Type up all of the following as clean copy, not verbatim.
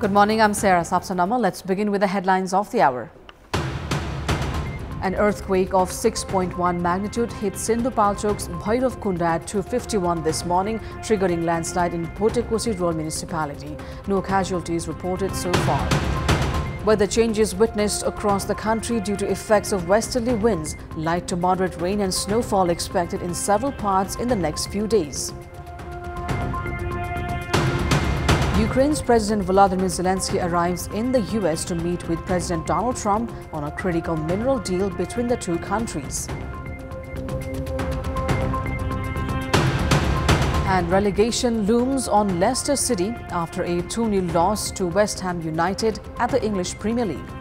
Good morning, I'm Sarah Sapsanamma. Let's begin with the headlines of the hour. An earthquake of 6.1 magnitude hit Sindhupalchok's Bhairavkunda at 2:51 this morning, triggering landslide in Potekosi rural municipality. No casualties reported so far. Weather changes witnessed across the country due to effects of westerly winds. Light to moderate rain and snowfall expected in several parts in the next few days. Ukraine's President Volodymyr Zelensky arrives in the US to meet with President Donald Trump on a critical mineral deal between the two countries. And relegation looms on Leicester City after a 2-0 loss to West Ham United at the English Premier League.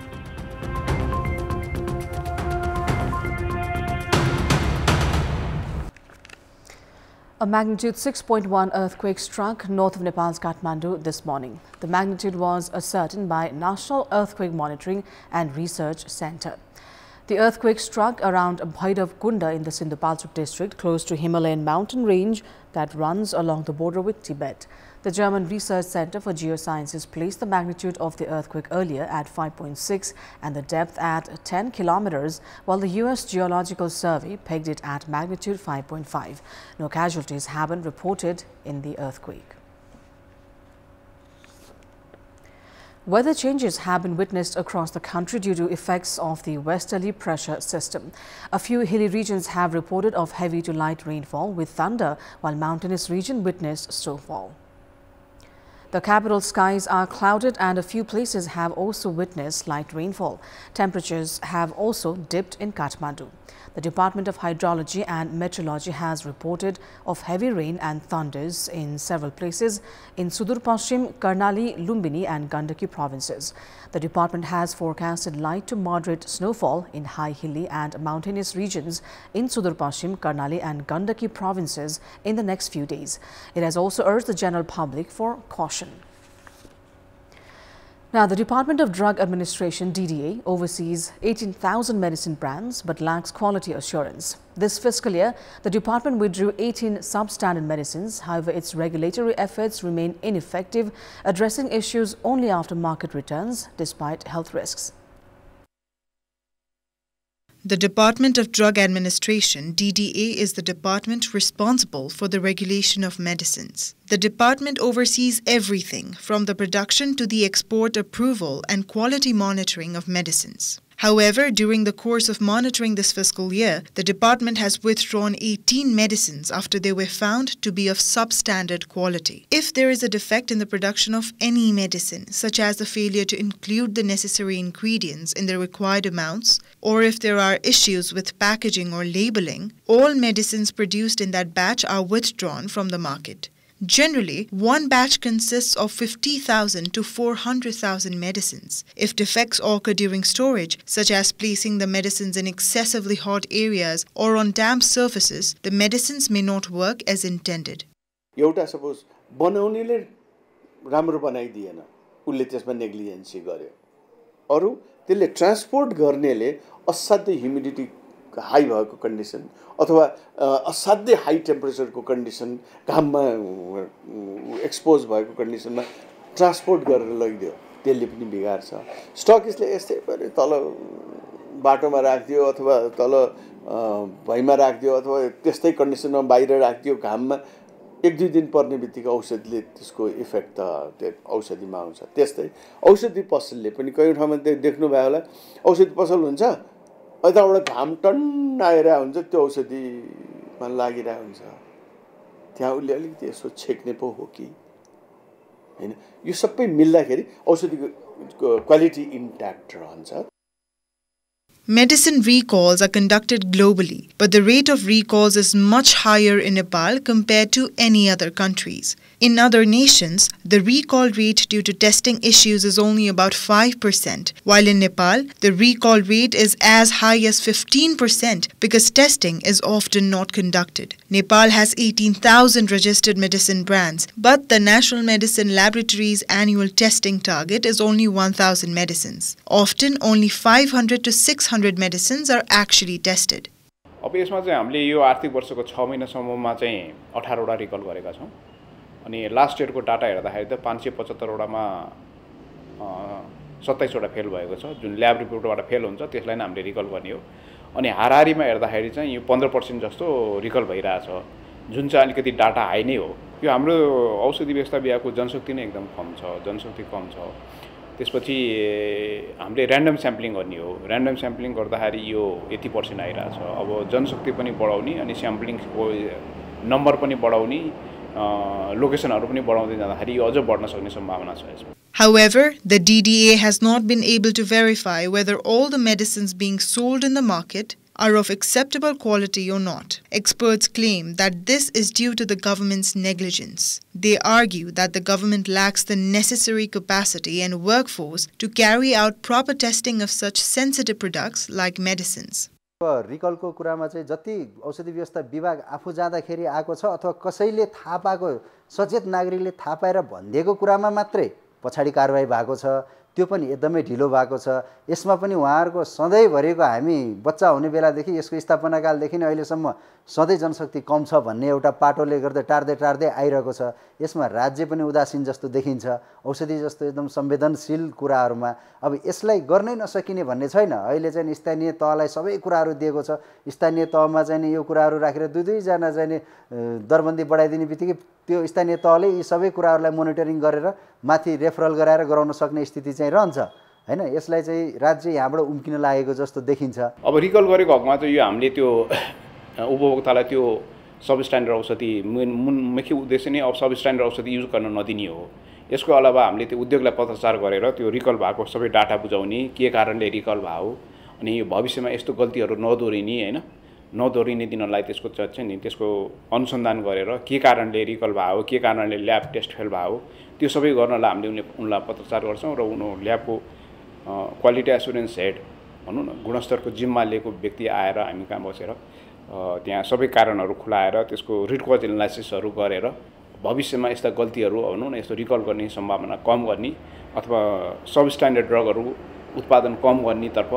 A magnitude 6.1 earthquake struck north of Nepal's Kathmandu this morning. The magnitude was ascertained by National Earthquake Monitoring and Research Center. The earthquake struck around Bhairavkunda in the Sindhupalchok district, close to Himalayan mountain range that runs along the border with Tibet. The German Research Center for Geosciences placed the magnitude of the earthquake earlier at 5.6 and the depth at 10 kilometers, while the U.S. Geological Survey pegged it at magnitude 5.5. No casualties have been reported in the earthquake. Weather changes have been witnessed across the country due to effects of the westerly pressure system. A few hilly regions have reported of heavy to light rainfall with thunder, while mountainous region witnessed snowfall. The capital's skies are clouded and a few places have also witnessed light rainfall. Temperatures have also dipped in Kathmandu. The Department of Hydrology and Meteorology has reported of heavy rain and thunders in several places in Sudur Pashchim, Karnali, Lumbini and Gandaki provinces. The department has forecasted light to moderate snowfall in high hilly and mountainous regions in Sudur Pashchim, Karnali and Gandaki provinces in the next few days. It has also urged the general public for caution. Now, the Department of Drug Administration, DDA, oversees 18,000 medicine brands but lacks quality assurance. This fiscal year, the department withdrew 18 substandard medicines. However, its regulatory efforts remain ineffective, addressing issues only after market returns, despite health risks. The Department of Drug Administration, DDA, is the department responsible for the regulation of medicines. The department oversees everything from the production to the export approval and quality monitoring of medicines. However, during the course of monitoring this fiscal year, the department has withdrawn 18 medicines after they were found to be of substandard quality. If there is a defect in the production of any medicine, such as the failure to include the necessary ingredients in the required amounts, or if there are issues with packaging or labeling, all medicines produced in that batch are withdrawn from the market. Generally, one batch consists of 50,000 to 400,000 medicines. If defects occur during storage, such as placing the medicines in excessively hot areas or on damp surfaces, the medicines may not work as intended. एउटा suppose बनाउनेले राम्रो बनाइदिएन, उले त्यसमा negligence गर्यो. अरु त्यसले transport गर्नेले असाध्यै humidity high भएको कन्डिसन अथवा असाध्यै हाई टेम्परेचरको कन्डिसन घाममा एक्सपोज भएको कन्डिसनमा ट्रान्सपोर्ट गरेर लगिदियो, त्यसले पनि बिगार्छ. स्टकिस्टले यस्तै पनि तल बाटोमा राख्दियो अथवा तल भैमा राख्दियो अथवा त्यस्तै कन्डिसनमा बाहिर राख्दियो घाममा, 1-2 दिन पर्ने बित्तिकै औषधिले त्यसको इफेक्ट त औषधिमा आउँछ. त्यस्तै औषधि पसलले पनि कयौं ठाउँमा देख्नु भयो होला, औषधि पसल हुन्छ, यताबाट घाम टन्न आइरहेको हुन्छ, त्यो औषधिमा लागिरहेको हुन्छ. त्यहाँ उसले अलिकति यसो छेक्ने पो हो कि हैन, यो सबै मिल्दाखेरि औषधिको क्वालिटी इन्ट्याक्ट रहन्छ. Medicine recalls are conducted globally, but the rate of recalls is much higher in Nepal compared to any other countries. In other nations, the recall rate due to testing issues is only about 5%, while in Nepal, the recall rate is as high as 15% because testing is often not conducted. Nepal has 18,000 registered medicine brands, but the National Medicine Laboratory's annual testing target is only 1,000 medicines. Often, only 500 to 600 medicines are actually tested. अब यसमा चाहिँ हामीले यो आर्थिक वर्षको 6 महिनासम्ममा चाहिँ 18 वटा रिकल गरेका छौं अनि लास्ट इयरको डाटा हेर्दाखेरि त 575 वटामा 27वटा फेल भएको छ, जुन ल्याब रिपोर्टबाट फेल हुन्छ त्यसलाई नै हामीले रिकल गर्ने हो। अनि हाराहारीमा हेर्दाखेरि चाहिँ यो 15% जस्तो रिकल भइरहेछ, जुन चाहिँ अलिकति डाटा हाई नै हो। यो हाम्रो औषधि व्यवस्था विभागको जनशक्ति नै एकदम कम छ, जनशक्ति कम छ। त्यसपछि हामीले र्यान्डम स्याम्पलिङ गर्ने हो। र्यान्डम स्याम्पलिङ गर्दाखेरि यो यति % आइरहेछ। अब जनशक्ति पनि बढाउने अनि स्याम्पलिङको नम्बर पनि बढाउने, लोकेसनहरू पनि बढाउँदै जाँदाखेरि यो अझ बढ्न सक्ने सम्भावना छ यसमा। However, the DDA has not been able to verify whether all the medicines being sold in the market are of acceptable quality or not. Experts claim that this is due to the government's negligence. They argue that the government lacks the necessary capacity and workforce to carry out proper testing of such sensitive products like medicines. रिकलको कुरामा चाहिँ जति औषधि व्यवस्था विभाग आफू जाँदाखेरि आएको छ अथवा कसैले थाहा पाएको सचेत नागरिकले थाहा पाएर भनिदिएको कुरामा मात्रै पछाडि कारबाही भएको छ, त्यो पनि एकदमै ढिलो भएको छ। यसमा पनि उहाँहरूको सधैँभरिको हामी बच्चा हुने बेलादेखि यसको स्थापनाकालदेखि नै अहिलेसम्म सधैँ जनशक्ति कम छ भन्ने एउटा पाटोले गर्दा टार्दै आइरहेको छ। यसमा राज्य पनि उदासीन जस्तो देखिन्छ। औषधि जस्तो एकदम संवेदनशील कुराहरूमा अब यसलाई गर्नै नसकिने भन्ने छैन। अहिले चाहिँ स्थानीय तहलाई सबै कुराहरू दिएको छ। स्थानीय तहमा चाहिँ यो कुराहरू राखेर दुई-दुईजना चाहिँ दरबन्दी बढाइदिने बित्तिकै त्यो स्थानीय तहले यी सबै कुराहरूलाई मोनिटरिङ गरेर माथि रेफरल गराएर गराउन सक्ने स्थिति चाहिँ रहन्छ हैन। यसलाई चाहिँ राज्य यहाँबाट उम्किन लागेको जस्तो देखिन्छ। अब रिकल गरेको हकमा चाहिँ यो हामीले त्यो उपभोक्तालाई त्यो सब स्ट्यान्डर्ड औषधि मुख्य उद्देश्य नै अब सब स्ट्यान्डर्ड औषधि युज गर्न नदिने हो। यसको अलावा हामीले त्यो उद्योगलाई पत्रचार गरेर त्यो रिकल भएको सबै डाटा बुझाउने, के कारणले रिकल भयो अनि यो भविष्यमा यस्तो गल्तीहरू नदोहोरिने हैन, नदोहोरिने दिनलाई त्यसको चाहिँ नि त्यसको अनुसन्धान गरेर के कारणले रिकल भयो, के कारणले ल्याब टेस्ट फेल भयो, त्यो सबै गर्नलाई हामीले उनलाई पत्रचार गर्छौँ र ल्याबको क्वालिटी एसुरेन्स हेड भनौँ न गुणस्तरको जिम्मा लिएको व्यक्ति आएर हामी कहाँ बसेर त्यहाँ सबै कारणहरू खुलाएर त्यसको रुट कज एनालाइसिसहरू गरेर भविष्यमा यस्ता गल्तीहरू भनौँ न यस्तो रिकल गर्ने सम्भावना कम गर्ने अथवा सब स्ट्यान्डर्ड ड्रगहरू उत्पादन कम गर्नेतर्फ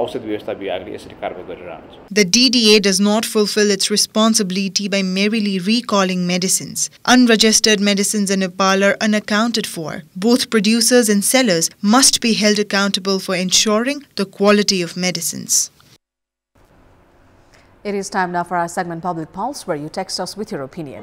औषध व्यवस्था विभागले यसरी कारबाही गरिरहन्छ। The DDA does not fulfill its responsibility by merely recalling medicines. Unregistered medicines in Nepal are unaccounted for. Both producers and sellers must be held accountable for ensuring the quality of medicines. It is time now for our segment Public Pulse, where you text us with your opinion.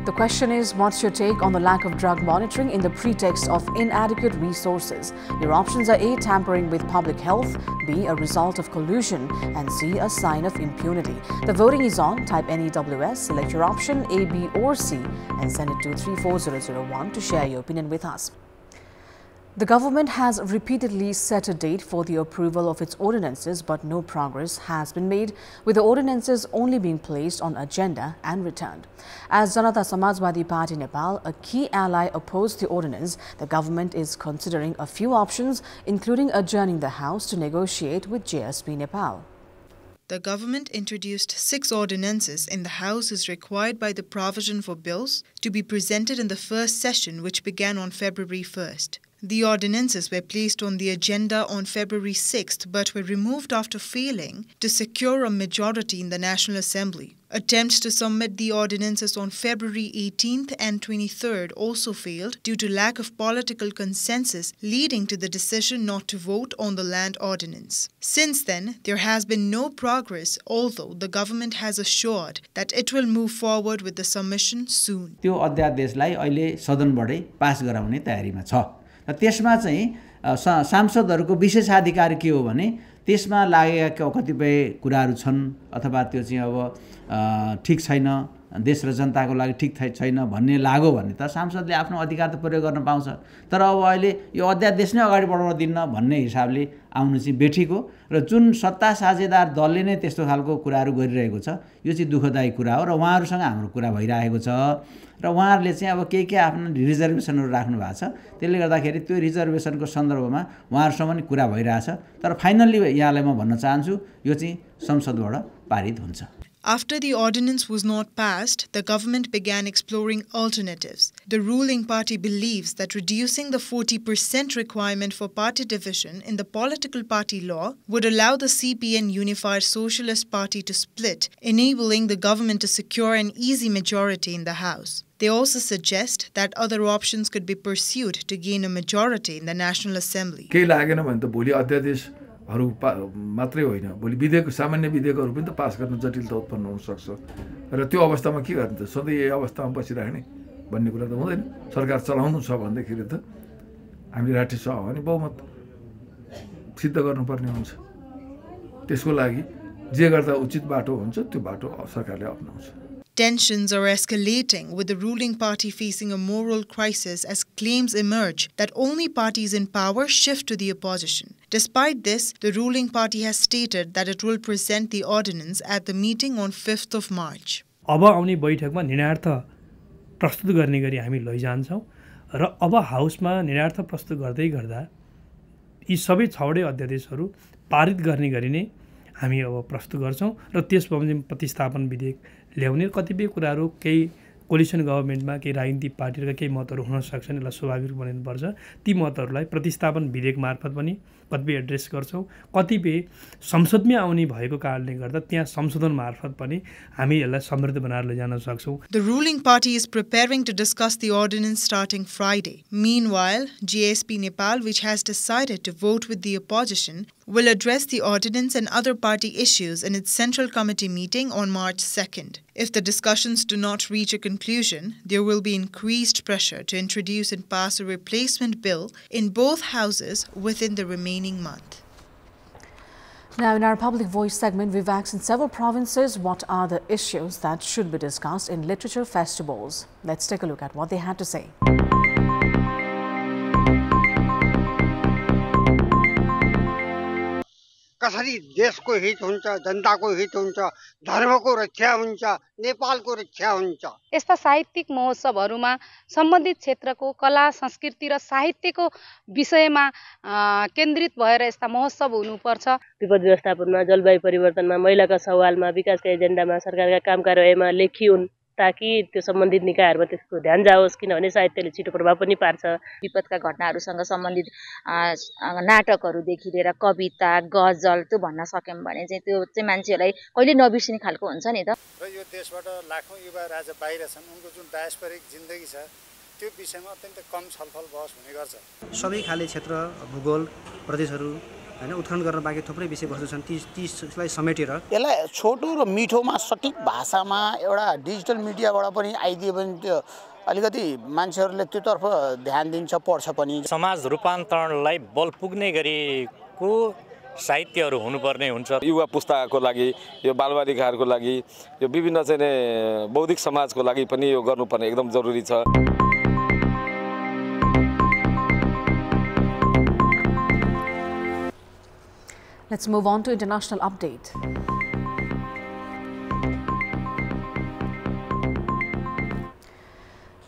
The question is, what's your take on the lack of drug monitoring in the pretext of inadequate resources? Your options are A, tampering with public health, B, a result of collusion, and C, a sign of impunity. The voting is on. Type NEWS, select your option A, B or C and send it to 34001 to share your opinion with us. The government has repeatedly set a date for the approval of its ordinances, but no progress has been made, with the ordinances only being placed on agenda and returned. As Janata Samajwadi Party Nepal, a key ally, opposed the ordinance, the government is considering a few options, including adjourning the House to negotiate with JSP Nepal. The government introduced 6 ordinances in the House as required by the provision for bills to be presented in the first session, which began on February 1st. The ordinances were placed on the agenda on February 6th but were removed after failing to secure a majority in the National Assembly. Attempts to submit the ordinances on February 18th and 23rd also failed due to lack of political consensus, leading to the decision not to vote on the land ordinance. Since then, there has been no progress, although the government has assured that it will move forward with the submission soon. त्यो अध्यादेशलाई अहिले सदनबाटै पास गराउने तयारीमा छ। त्यसमा चाहिँ सांसदहरूको विशेषाधिकार के हो भने त्यसमा लागेका कतिपय कुराहरू छन् अथवा त्यो चाहिँ अब ठीक छैन, देश र जनताको लागि ठीक छैन भन्ने लाग्यो भने त सांसदले आफ्नो अधिकार त प्रयोग गर्न पाउँछ। तर अब अहिले यो अध्यादेश नै अगाडि बढाउन दिन्न भन्ने हिसाबले आउनु चाहिँ बेठिक हो र जुन सत्ता साझेदार दलले नै त्यस्तो खालको कुराहरू गरिरहेको छ, यो चाहिँ दुःखदायी कुरा हो र उहाँहरूसँग हाम्रो कुरा भइरहेको छ र उहाँहरूले चाहिँ अब के आफ्नो रिजर्भेसनहरू राख्नु भएको छ। त्यसले गर्दाखेरि त्यो रिजर्भेसनको सन्दर्भमा उहाँहरूसँग पनि कुरा भइरहेछ। तर फाइनल्ली यहाँलाई म भन्न चाहन्छु यो चाहिँ संसदबाट पारित हुन्छ। After the ordinance was not passed, the government began exploring alternatives. The ruling party believes that reducing the 40% requirement for party division in the political party law would allow the CPN Unified Socialist Party to split, enabling the government to secure an easy majority in the House. They also suggest that other options could be pursued to gain a majority in the National Assembly. केही लागेन भने त भोलि अध्यादेशहरू मात्रै होइन भोलि विधेयक सामान्य विधेयकहरू पनि त पास गर्न जटिलता उत्पन्न हुन सक्छ र त्यो अवस्थामा के गर्ने त सधैँ यही अवस्थामा बसिराख्ने भन्ने कुरा त हुँदैन सरकार चलाउनु छ भन्दाखेरि त हामी राष्ट्रिय सभा भने बहुमत सिद्ध गर्नुपर्ने हुन्छ त्यसको लागि जे गर्दा उचित बाटो हुन्छ त्यो बाटो सरकारले अपनाउँछ. Tensions are escalating, with the ruling party facing a moral crisis as claims emerge that only parties in power shift to the opposition. Despite this, the ruling party has stated that it will present the ordinance at the meeting on 5th of March. अब आउने बैठकमा निर्णयार्थ प्रस्तुत गर्ने गरी हामी लैजान्छौँ र अब हाउसमा निर्णयार्थ प्रस्तुत गर्दै गर्दा यी सबै 6वटै अध्यादेशहरू पारित गर्ने गरी नै हामी अब प्रस्तुत गर्छौँ र त्यसपछि प्रतिस्थापन विधेयक ल्याउने कतिपय कुराहरू केही कोलिसन गभर्मेन्टमा केही राजनीतिक पार्टीका केही मतहरू हुन सक्छन् यसलाई स्वाभाविक बनाउनुपर्छ ती मतहरूलाई प्रतिस्थापन विधेयक मार्फत पनि कतिपय एड्रेस गर्छौँ कतिपय संसदमै आउने भएको कारणले गर्दा त्यहाँ संशोधन मार्फत पनि हामी यसलाई समृद्ध बनाएर लैजान सक्छौँ. The ruling party is preparing to discuss the ordinance starting Friday. Meanwhile, JSP Nepal, which has decided to vote with the opposition, will address the ordinance and other party issues in its Central Committee meeting on March 2nd. If the discussions do not reach a conclusion, there will be increased pressure to introduce and pass a replacement bill in both houses within the remaining month. Now, in our Public Voice segment, we've asked in several provinces what are the issues that should be discussed in literature festivals. Let's take a look at what they had to say. कसरी देशको हित हुन्छ जनताको हित हुन्छ धर्मको रक्षा हुन्छ नेपालको रक्षा हुन्छ. यस्ता साहित्यिक महोत्सवहरूमा सम्बन्धित क्षेत्रको कला संस्कृति र साहित्यको विषयमा केन्द्रित भएर यस्ता महोत्सव हुनुपर्छ. विपद व्यवस्थापनमा जलवायु परिवर्तनमा महिलाका सवालमा विकासका एजेन्डामा सरकारका काम कारबाहीमा लेखिउन् ताकि त्यो सम्बन्धित निकायहरुमा त्यसको ध्यान जाओस् किनभने साहित्यले छिटो प्रभाव पनि पार्छ. विपदका घटनाहरुसँग सम्बन्धित नाटकहरुदेखि लिएर कविता गजल त्यो भन्न सक्यौं भने चाहिँ त्यो चाहिँ मान्छेलाई कहिले नबिर्सिने खालको हुन्छ नि त. र यो देशबाट लाखौं युवा राजा बाहिर छन् उनको जुन डायस्पोरिक जिन्दगी छ त्यो विषयमा अत्यन्त कम छलफल बहस हुने गर्छ. सबै खाले क्षेत्र भूगोल प्रदेशहरु हैन उत्खनन गर्न बाँकी थुप्रै विषयवस्तु छन् तीलाई समेटेर यसलाई छोटो र मिठोमा सठिक भाषामा एउटा डिजिटल मिडियाबाट पनि आइदियो भने त्यो अलिकति मान्छेहरुले त्योतर्फ ध्यान दिन्छ पढ्छ पनि. समाज रूपान्तरणलाई बल पुग्ने गरेको साहित्यहरु हुनुपर्ने हुन्छ. युवा पुस्ताको लागि यो बालबालिकाहरुको लागि यो विभिन्न चाहिँ बौद्धिक समाजको लागि पनि यो गर्नुपर्ने एकदम जरुरी छ. Let's move on to international update.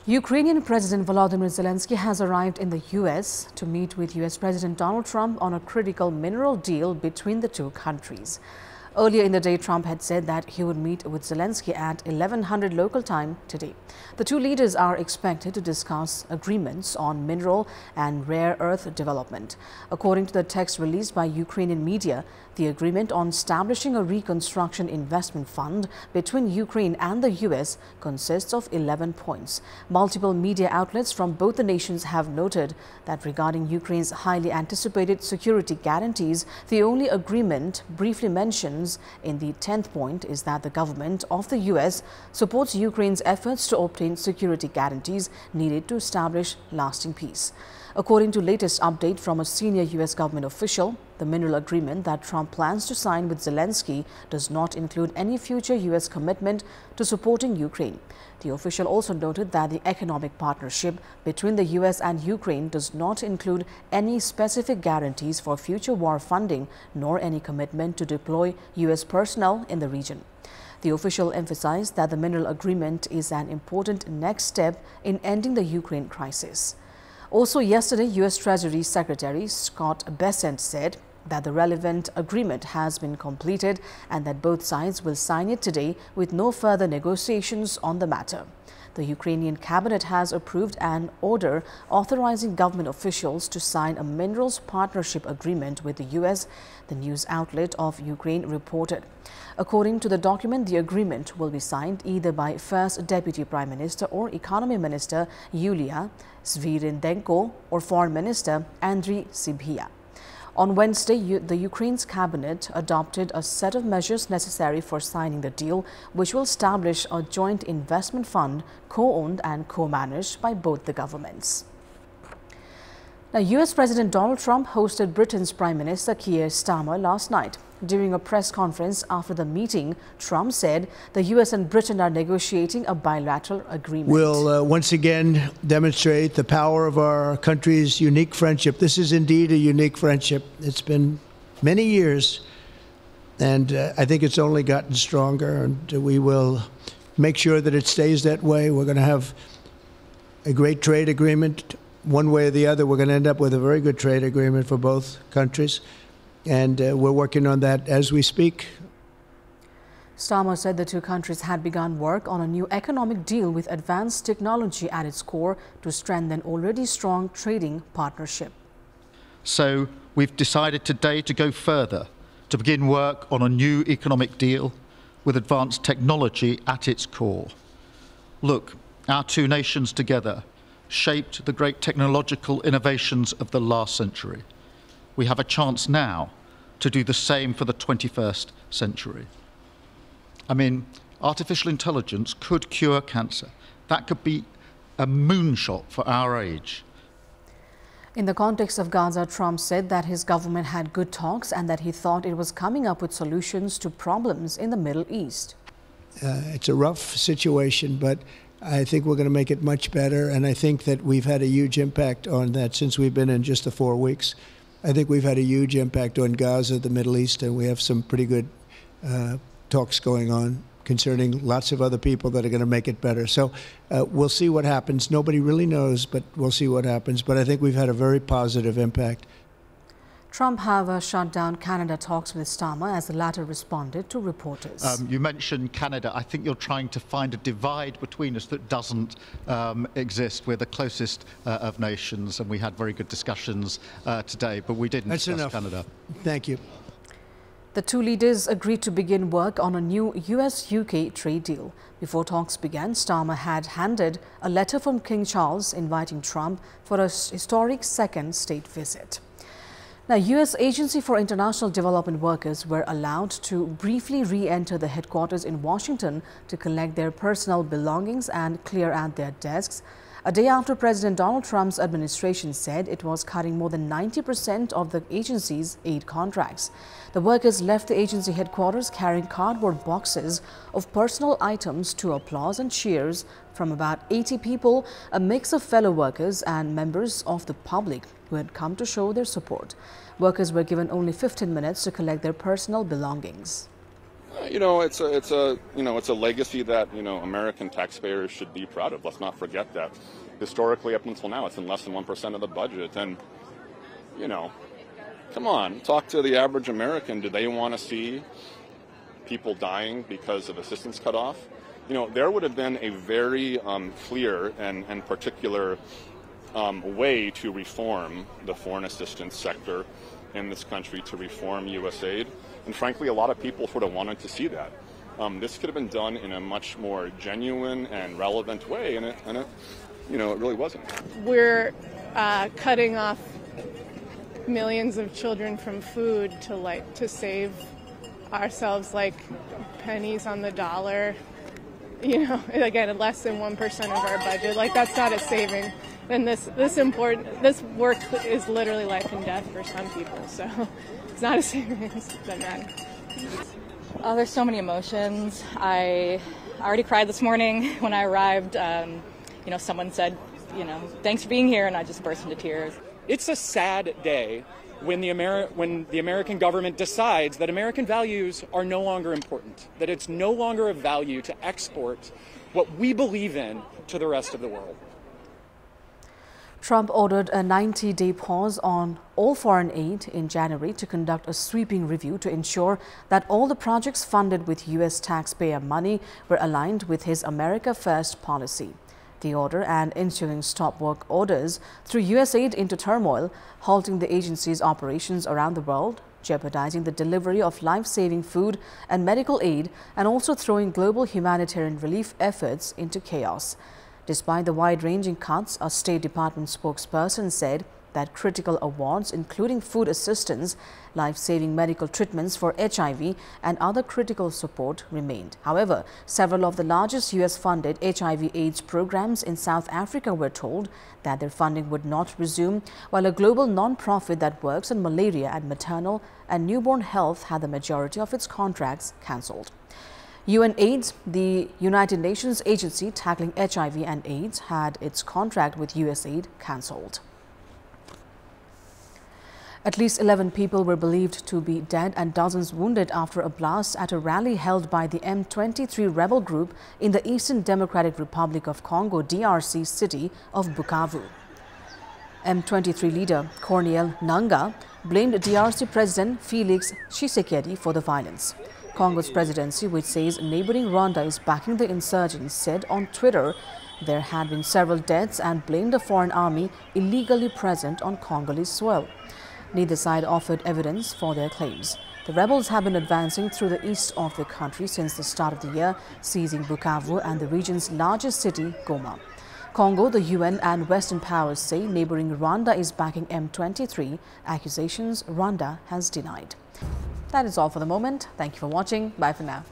Ukrainian President Volodymyr Zelensky has arrived in the US to meet with US President Donald Trump on a critical mineral deal between the two countries. Earlier in the day, Trump had said that he would meet with Zelensky at 1100 local time today. The two leaders are expected to discuss agreements on mineral and rare earth development. According to the text released by Ukrainian media, the agreement on establishing a reconstruction investment fund between Ukraine and the US consists of 11 points. Multiple media outlets from both the nations have noted that regarding Ukraine's highly anticipated security guarantees, the only agreement briefly mentions in the 10th point is that the government of the US supports Ukraine's efforts to obtain security guarantees needed to establish lasting peace. According to latest update from a senior US government official, the mineral agreement that Trump plans to sign with Zelensky does not include any future US commitment to supporting Ukraine. The official also noted that the economic partnership between the US and Ukraine does not include any specific guarantees for future war funding nor any commitment to deploy US personnel in the region. The official emphasized that the mineral agreement is an important next step in ending the Ukraine crisis. Also yesterday, US Treasury Secretary Scott Bessent said that the relevant agreement has been completed and that both sides will sign it today with no further negotiations on the matter. The Ukrainian cabinet has approved an order authorizing government officials to sign a minerals partnership agreement with the U.S., the news outlet of Ukraine reported. According to the document, the agreement will be signed either by First Deputy Prime Minister or Economy Minister Yulia Sviridenko or Foreign Minister Andriy Sybiha. On Wednesday, the Ukraine's cabinet adopted a set of measures necessary for signing the deal, which will establish a joint investment fund co-owned and co-managed by both the governments. Now, U.S. President Donald Trump hosted Britain's Prime Minister Keir Starmer last night. During a press conference after the meeting, Trump said the U.S. and Britain are negotiating a bilateral agreement. We'll once again demonstrate the power of our country's unique friendship. This is indeed a unique friendship. It's been many years, and I think it's only gotten stronger, and we will make sure that it stays that way. We're going to have a great trade agreement. One way or the other, we're going to end up with a very good trade agreement for both countries. And we're working on that as we speak. Starmer said the two countries had begun work on a new economic deal with advanced technology at its core to strengthen already strong trading partnership. So we've decided today to go further, to begin work on a new economic deal with advanced technology at its core. Look, our two nations together shaped the great technological innovations of the last century. We have a chance now to do the same for the 21st century. I mean, artificial intelligence could cure cancer. That could be a moonshot for our age. In the context of Gaza, Trump said that his government had good talks and that he thought it was coming up with solutions to problems in the Middle East. It's a rough situation, but I think we're going to make it much better. And I think that we've had a huge impact on that since we've been in just the 4 weeks. I think we've had a huge impact on Gaza, the Middle East, and we have some pretty good talks going on concerning lots of other people that are going to make it better. So we'll see what happens. Nobody really knows, but we'll see what happens. But I think we've had a very positive impact. Trump, however, shut down Canada talks with Starmer as the latter responded to reporters. You mentioned Canada. I think you're trying to find a divide between us that doesn't exist. We're the closest of nations, and we had very good discussions today, but we didn't discuss Canada. Thank you. The two leaders agreed to begin work on a new US-UK trade deal. Before talks began, Starmer had handed a letter from King Charles inviting Trump for a historic second state visit. Now, U.S. Agency for International Development workers were allowed to briefly re-enter the headquarters in Washington to collect their personal belongings and clear out their desks, a day after President Donald Trump's administration said it was cutting more than 90% of the agency's aid contracts. The workers left the agency headquarters carrying cardboard boxes of personal items to applause and cheers from about 80 people, a mix of fellow workers and members of the public who had come to show their support. Workers were given only 15 minutes to collect their personal belongings. You know, it's a legacy that, American taxpayers should be proud of. Let's not forget that. Historically, up until now, it's in less than 1% of the budget. And, come on, talk to the average American. Do they want to see people dying because of assistance cut off? There would have been a very clear and particular way to reform the foreign assistance sector in this country, to reform USAID. And frankly, a lot of people sort of wanted to see that. This could have been done in a much more genuine and relevant way, and it really wasn't. We're cutting off millions of children from food to save ourselves pennies on the dollar. Again, less than 1% of our budget. That's not a saving. And this work is literally life and death for some people. So it's not a savings that matter. There's so many emotions. I already cried this morning when I arrived. Someone said, thanks for being here, and I just burst into tears. It's a sad day when the American government decides that American values are no longer important, that it's no longer of value to export what we believe in to the rest of the world. Trump ordered a 90-day pause on all foreign aid in January to conduct a sweeping review to ensure that all the projects funded with U.S. taxpayer money were aligned with his America First policy. The order and ensuing stop work orders threw USAID into turmoil, halting the agency's operations around the world, jeopardizing the delivery of life-saving food and medical aid, and also throwing global humanitarian relief efforts into chaos. Despite the wide-ranging cuts, a State Department spokesperson said that critical awards, including food assistance, life-saving medical treatments for HIV and other critical support, remained. However, several of the largest US-funded HIV/AIDS programs in South Africa were told that their funding would not resume, while a global non-profit that works on malaria and maternal and newborn health had the majority of its contracts cancelled. UNAIDS, the United Nations agency tackling HIV and AIDS, had its contract with USAID cancelled. At least 11 people were believed to be dead and dozens wounded after a blast at a rally held by the M23 rebel group in the Eastern Democratic Republic of Congo, DRC city of Bukavu. M23 leader Corneille Nangaa blamed DRC President Felix Tshisekedi for the violence. Congo's presidency, which says neighboring Rwanda is backing the insurgents, said on Twitter there had been several deaths and blamed a foreign army illegally present on Congolese soil. Neither side offered evidence for their claims. The rebels have been advancing through the east of the country since the start of the year, seizing Bukavu and the region's largest city, Goma. Congo, the UN and Western powers say neighboring Rwanda is backing M23, accusations Rwanda has denied. That is all for the moment. Thank you for watching. Bye for now.